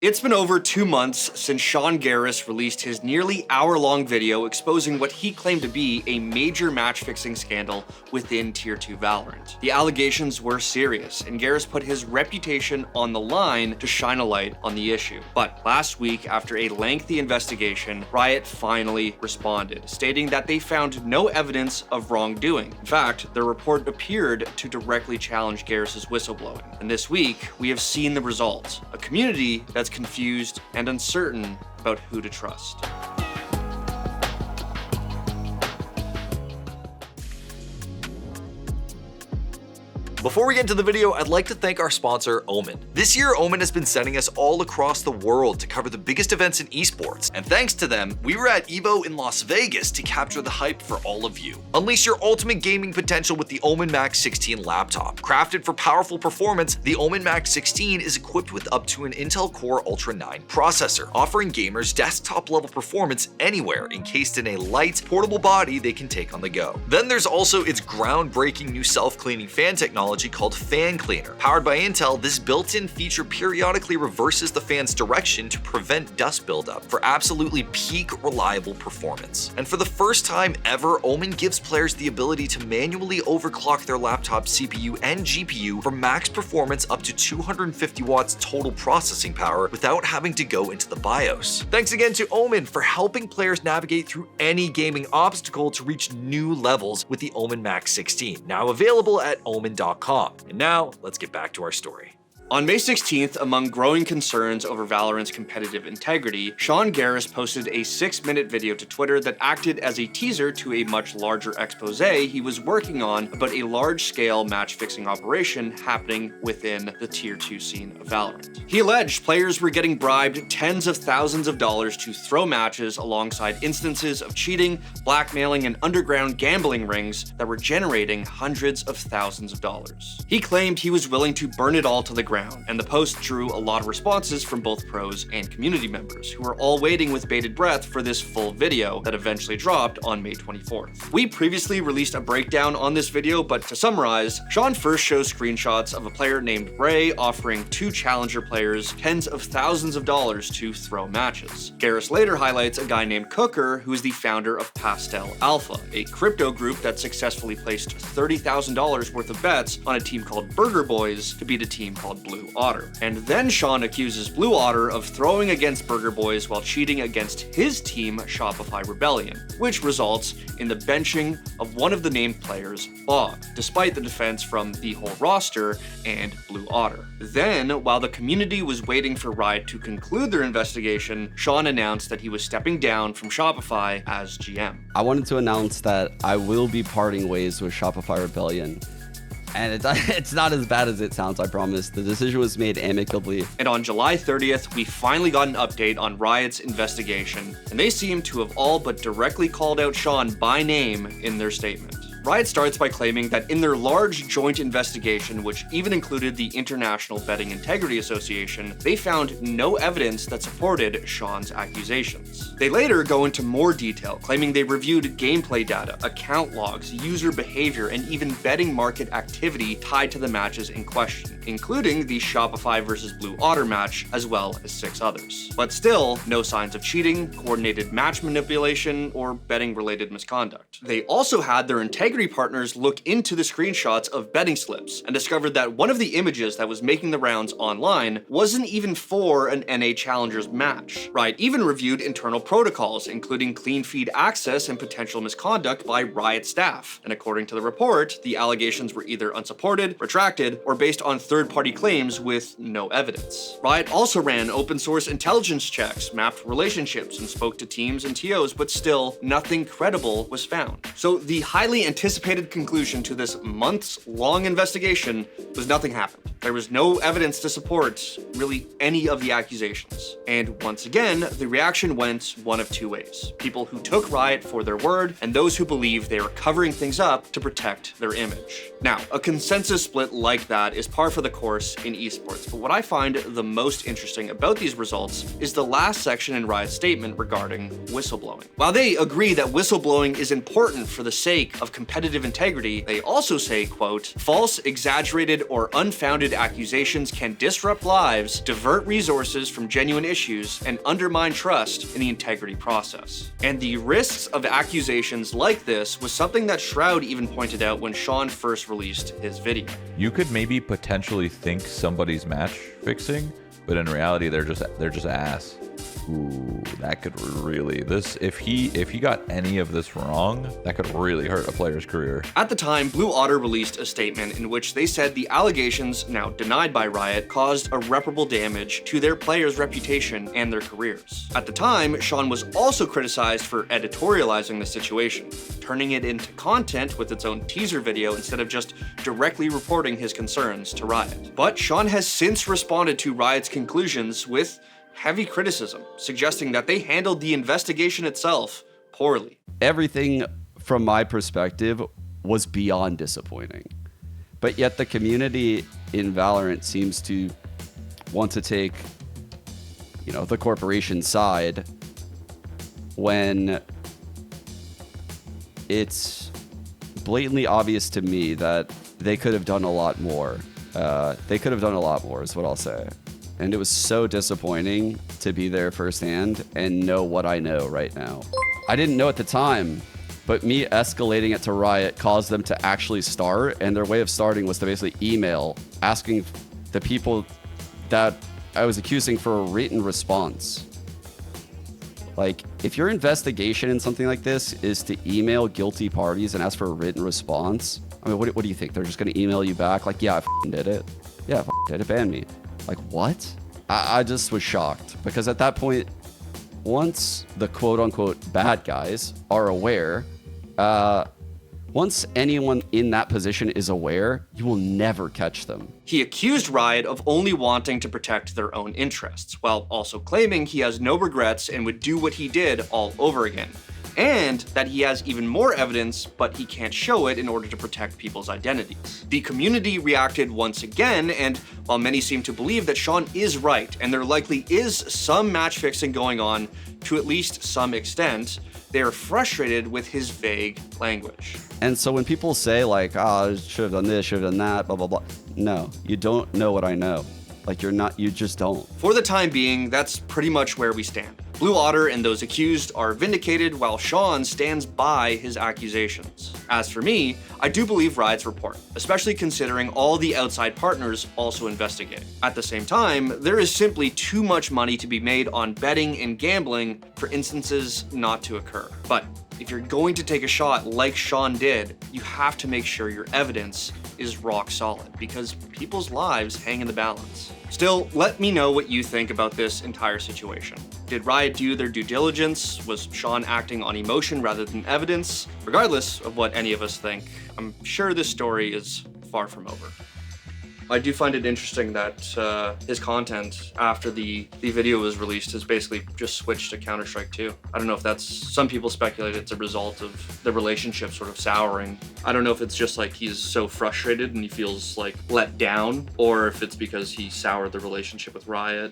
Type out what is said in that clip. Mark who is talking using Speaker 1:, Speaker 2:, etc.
Speaker 1: It's been over 2 months since Sean Gares released his nearly hour-long video exposing what he claimed to be a major match-fixing scandal within Tier 2 Valorant. The allegations were serious, and Gares put his reputation on the line to shine a light on the issue. But last week, after a lengthy investigation, Riot finally responded, stating that they found no evidence of wrongdoing. In fact, their report appeared to directly challenge Gares' whistleblowing. And this week, we have seen the result: a community that's confused and uncertain about who to trust.
Speaker 2: Before we get into the video, I'd like to thank our sponsor, Omen. This year, Omen has been sending us all across the world to cover the biggest events in esports, and thanks to them, we were at EVO in Las Vegas to capture the hype for all of you. Unleash your ultimate gaming potential with the Omen Max 16 laptop. Crafted for powerful performance, the Omen Max 16 is equipped with up to an Intel Core Ultra 9 processor, offering gamers desktop-level performance anywhere, encased in a light, portable body they can take on the go. Then there's also its groundbreaking new self-cleaning fan technology called Fan Cleaner. Powered by Intel, this built-in feature periodically reverses the fan's direction to prevent dust buildup for absolutely peak reliable performance. And for the first time ever, Omen gives players the ability to manually overclock their laptop CPU and GPU for max performance up to 250 watts total processing power without having to go into the BIOS. Thanks again to Omen for helping players navigate through any gaming obstacle to reach new levels with the Omen Max 16, now available at omen.com. And now, let's get back to our story.
Speaker 1: On May 16th, among growing concerns over Valorant's competitive integrity, Sean Gares posted a 6-minute video to Twitter that acted as a teaser to a much larger expose he was working on about a large-scale match-fixing operation happening within the Tier 2 scene of Valorant. He alleged players were getting bribed tens of thousands of dollars to throw matches alongside instances of cheating, blackmailing, and underground gambling rings that were generating hundreds of thousands of dollars. He claimed he was willing to burn it all to the ground, and the post drew a lot of responses from both pros and community members, who were all waiting with bated breath for this full video that eventually dropped on May 24th. We previously released a breakdown on this video, but to summarize, Sean first shows screenshots of a player named Ray offering 2 challenger players tens of thousands of dollars to throw matches. Gares later highlights a guy named Cooker, who is the founder of Pastel Alpha, a crypto group that successfully placed $30,000 worth of bets on a team called Burger Boys to beat a team called Blue Otter. And then Sean accuses Blue Otter of throwing against Burger Boys while cheating against his team, Shopify Rebellion, which results in the benching of one of the named players, Bob, despite the defense from the whole roster and Blue Otter. Then, while the community was waiting for Riot to conclude their investigation, Sean announced that he was stepping down from Shopify as GM.
Speaker 3: I wanted to announce that I will be parting ways with Shopify Rebellion. And it's not as bad as it sounds, I promise. The decision was made amicably.
Speaker 1: And on July 30th, we finally got an update on Riot's investigation, and they seem to have all but directly called out Sean by name in their statement. Riot starts by claiming that in their large joint investigation, which even included the International Betting Integrity Association, they found no evidence that supported Sean's accusations. They later go into more detail, claiming they reviewed gameplay data, account logs, user behavior, and even betting market activity tied to the matches in question, including the Shopify vs. Blue Otter match, as well as 6 others. But still, no signs of cheating, coordinated match manipulation, or betting-related misconduct. They also had their integrity partners look into the screenshots of betting slips and discovered that one of the images that was making the rounds online wasn't even for an NA Challengers match. Riot even reviewed internal protocols, including clean feed access and potential misconduct by Riot staff. And according to the report, the allegations were either unsupported, retracted, or based on third-party claims with no evidence. Riot also ran open source intelligence checks, mapped relationships, and spoke to teams and TOs, but still, nothing credible was found. So the highly anticipated conclusion to this months-long investigation was nothing happened. There was no evidence to support really any of the accusations. And once again, the reaction went one of 2 ways: people who took Riot for their word, and those who believe they were covering things up to protect their image. Now, a consensus split like that is par for the course in esports, but what I find the most interesting about these results is the last section in Riot's statement regarding whistleblowing. While they agree that whistleblowing is important for the sake of competitive integrity, they also say, quote, false, exaggerated, or unfounded accusations can disrupt lives, divert resources from genuine issues, and undermine trust in the integrity process. And the risks of accusations like this was something that Shroud even pointed out when Sean first released his video.
Speaker 4: You could maybe potentially think somebody's match fixing, but in reality they're just ass. Ooh, that could really, if he got any of this wrong, that could really hurt a player's career.
Speaker 1: At the time, Blue Otter released a statement in which they said the allegations, now denied by Riot, caused irreparable damage to their players' reputation and their careers. At the time, Sean was also criticized for editorializing the situation, turning it into content with its own teaser video instead of just directly reporting his concerns to Riot. But Sean has since responded to Riot's conclusions with heavy criticism, suggesting that they handled the investigation itself poorly.
Speaker 3: Everything from my perspective was beyond disappointing. But yet the community in Valorant seems to want to take, the corporation side when it's blatantly obvious to me that they could have done a lot more. They could have done a lot more is what I'll say. And it was so disappointing to be there firsthand and know what I know right now. I didn't know at the time, but me escalating it to Riot caused them to actually start, and their way of starting was to basically email asking the people that I was accusing for a written response. Like, if your investigation in something like this is to email guilty parties and ask for a written response, I mean, what do you think? They're just gonna email you back like, yeah, I f***ing did it. Yeah, I f***ing did it, ban me. Like, what? I just was shocked because at that point, once the quote-unquote bad guys are aware, once anyone in that position is aware, you will never catch them.
Speaker 1: He accused Riot of only wanting to protect their own interests, while also claiming he has no regrets and would do what he did all over again. And that he has even more evidence, but he can't show it in order to protect people's identities. The community reacted once again, and while many seem to believe that Sean is right, and there likely is some match fixing going on to at least some extent, they are frustrated with his vague language.
Speaker 3: And so when people say like, I should have done this, should have done that, blah, blah, blah. No, you don't know what I know. Like you just don't.
Speaker 1: For the time being, that's pretty much where we stand. Blue Otter and those accused are vindicated while Sean stands by his accusations. As for me, I do believe Riot's report, especially considering all the outside partners also investigating. At the same time, there is simply too much money to be made on betting and gambling for instances not to occur. But if you're going to take a shot like Sean did, you have to make sure your evidence is rock solid because people's lives hang in the balance. Still, let me know what you think about this entire situation. Did Riot do their due diligence? Was Sean acting on emotion rather than evidence? Regardless of what any of us think, I'm sure this story is far from over. I do find it interesting that his content after the video was released has basically just switched to Counter-Strike 2. I don't know if that's, some people speculate it's a result of the relationship sort of souring. I don't know if it's just like he's so frustrated and he feels like let down, or if it's because he soured the relationship with Riot.